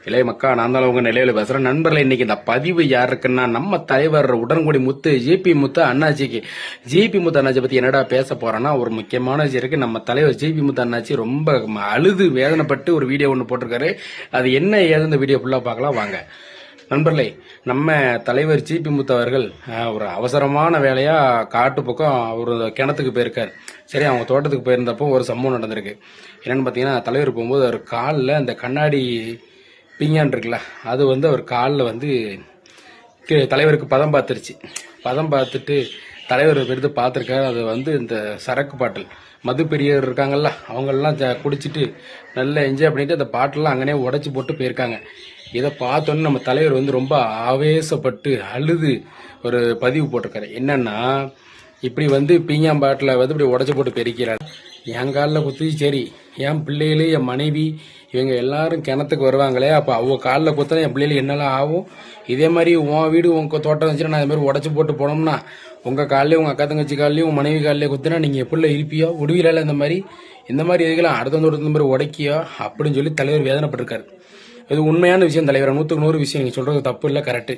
இளைய மக்கா நான் தான் உங்க நிலையில பேசுறேன். நண்பர்களே, இன்னைக்கு இந்த பதிவு யாருக்குன்னா நம்ம தலைவர் உடன்குடி முத்து ஜிபி முத்து அண்ணாச்சிக்கு. ஜிபி முத்து அண்ணாச்சி பத்தி என்னடா பேச போறேன்னா, ஒரு முக்கியமான விஷயம் இருக்கு. நம்ம தலைவர் ஜிபி முத்து அண்ணாச்சி ரொம்ப அழுது வேதனைப்பட்டு ஒரு வீடியோ ஒன்று போட்டிருக்காரு. அது என்ன ஏது இந்த வீடியோ ஃபுல்லா பார்க்கலாம் வாங்க. நண்பர்களே, நம்ம தலைவர் ஜிபி முத்து அவர்கள் ஒரு அவசரமான வேலையா காட்டு பக்கம் ஒரு கிணத்துக்கு போயிருக்காரு. சரி, அவங்க தோட்டத்துக்கு போயிருந்தப்போ ஒரு சம்பவம் நடந்திருக்கு. என்னன்னு பாத்தீங்கன்னா, தலைவர் போகும்போது அவர் காலில் அந்த கண்ணாடி பீங்கான் இருக்குல்ல, அது அவர் காலில் தலைவருக்கு பதம் பார்த்துருச்சு. பதம் பார்த்துட்டு தலைவர் எடுத்து பார்த்துருக்காரு. அது இந்த சரக்கு பாட்டில் மது பெரியவர் இருக்காங்கல்ல, அவங்களெல்லாம் குடிச்சிட்டு நல்லா என்ஜாய் பண்ணிட்டு அந்த பாட்டிலாம் அங்கனே உடச்சி போட்டு போயிருக்காங்க. இதை பார்த்தோன்னு நம்ம தலைவர் ரொம்ப ஆவேசப்பட்டு அழுது ஒரு பதிவு போட்டிருக்காரு. என்னன்னா, இப்படி பீங்கான் பாட்டில் இப்படி உடச்சி போட்டு பெருக்கிறார். என் காலில் குத்தி, சரி என் பிள்ளைகளு என் மனைவி இவங்க எல்லாரும் கிணத்துக்கு வருவாங்களே, அப்போ அவங்க காலில் குத்தினா என் பிள்ளைகள் என்னெல்லாம் ஆகும். இதே மாதிரி உன் வீடு உங்க தோட்டம் வச்சுன்னா நான் இது மாதிரி உடச்சி போட்டு போனோம்னா உங்க காலையும் உங்க அக்கா தங்கச்சி காலையும் உங்க மனைவி காலையிலே குத்தினா நீங்க எப்படி இருப்பியோ, உடுவில இந்த மாதிரி இதுக்கெல்லாம் அடுத்த இந்த மாதிரி உடைக்கியோ அப்படின்னு சொல்லி தலைவர் வேதனைப்பட்டிருக்காரு. இது உண்மையான விஷயம் தலைவர், 100க்கு 100 விஷயம். நீங்க சொல்றது தப்பு இல்லை, கரெக்ட்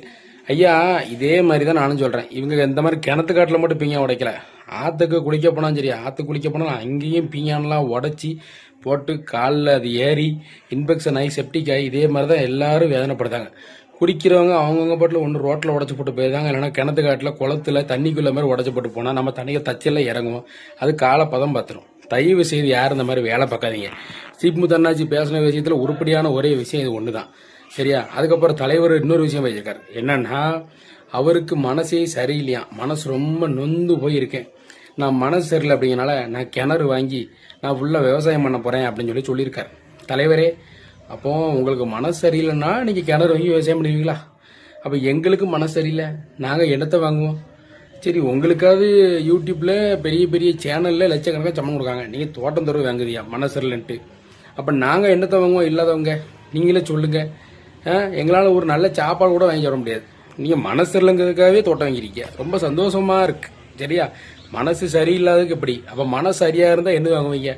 ஐயா. இதே மாதிரி தான் நானும் சொல்றேன். இவங்க இந்த மாதிரி கிணத்து காட்டில் மட்டும் பீங்கான் உடைக்கல, ஆத்துக்கு குளிக்க போனாலும் சரி, ஆத்துக்கு குளிக்க போனாலும் அங்கேயும் பீங்கான்லாம் உடச்சி போட்டு காலில் அது ஏறி இன்ஃபெக்ஷன் ஆகி செப்டிக் ஆகி இதே மாதிரி தான் எல்லாரும் வேதனைப்படுத்தாங்க. குடிக்கிறவங்க அவங்கவுங்க பாட்டில் ஒன்று ரோட்டில் உடச்சி போட்டு போயிருந்தாங்க, இல்லைன்னா கிணத்து காட்டில் குளத்துல தண்ணிக்குள்ள மாதிரி உடச்சி போட்டு போனால் நம்ம தண்ணியை தச்செல்லாம் இறங்குவோம், அது காலை பதம் பார்த்துரும். தயவு செய்து யாரும் இந்த மாதிரி வேலை பார்க்காதீங்க. சீப்முத்து அண்ணாச்சி பேசின விஷயத்தில் உருப்படியான ஒரே விஷயம் இது ஒன்று தான், சரியா? அதுக்கப்புறம் தலைவர் இன்னொரு விஷயம் வச்சிருக்காரு. என்னன்னா, அவருக்கு மனசே சரியில்லையா, மனசு ரொம்ப நொந்து போயிருக்கேன், நான் மனசு சரியில்லை அப்படிங்கனால நான் கிணறு வாங்கி நான் ஃபுல்லாக விவசாயம் பண்ண போகிறேன் அப்படின்னு சொல்லியிருக்காரு. தலைவரே, அப்போ உங்களுக்கு மனசு சரியில்லைன்னா நீங்கள் கிணறு வாங்கி விவசாயம் பண்ணுவீங்களா? அப்போ எங்களுக்கு மனசு சரியில்லை, நாங்கள் என்னத்தை வாங்குவோம்? சரி, உங்களுக்காவது யூடியூப்பில் பெரிய பெரிய சேனலில் லட்சக்கணக்காக சம்பளம் கொடுக்காங்க, நீங்கள் தோட்டம் தருவு வாங்குதியா மனசு சரியில்லைன்ட்டு? அப்போ நாங்கள் என்னத்தை வாங்குவோம்? இல்லாதவங்க நீங்களே சொல்லுங்கள். எங்களால் ஒரு நல்ல சாப்பாடு கூட வாங்கி தர முடியாது. நீங்கள் மனசு சரியில்லைங்கிறதுக்காகவே தோட்டம் வாங்கிருக்கீங்க, ரொம்ப சந்தோஷமாக இருக்கு, சரியா? மனசு சரியில்லாததுக்கு எப்படி? அப்போ மனசு சரியாக இருந்தால் என்ன வாங்குவீங்க?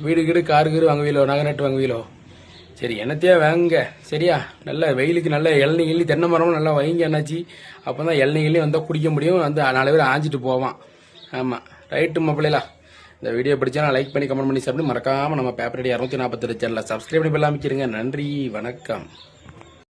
வீடு கீடு காரு கீடு வாங்குவீங்களோ, நகை நட்டு வாங்குவீங்களோ? சரி, என்னத்தையா வாங்குங்க, சரியா? நல்ல வெயிலுக்கு நல்ல இளநீ கிள்ளி தென்னை மரமும் நல்லா வைங்க என்னாச்சு, அப்போ தான் இளநீ கிள்ளி வந்தால் குடிக்க முடியும், 4 பேர் ஆஞ்சிட்டு போவான். ஆமாம், ரைட்டு மாப்பிள்ளைலா. இந்த வீடியோ பிடிச்சா லைக் பண்ணி கமெண்ட் பண்ணி சாப்பிட்டு மறக்காமல் நம்ம பேப்பர் ரெடி 248 சேனலில் சப்ஸ்கிரைப் பண்ணி பெல்லாமிக்கிறங்க. நன்றி, வணக்கம்.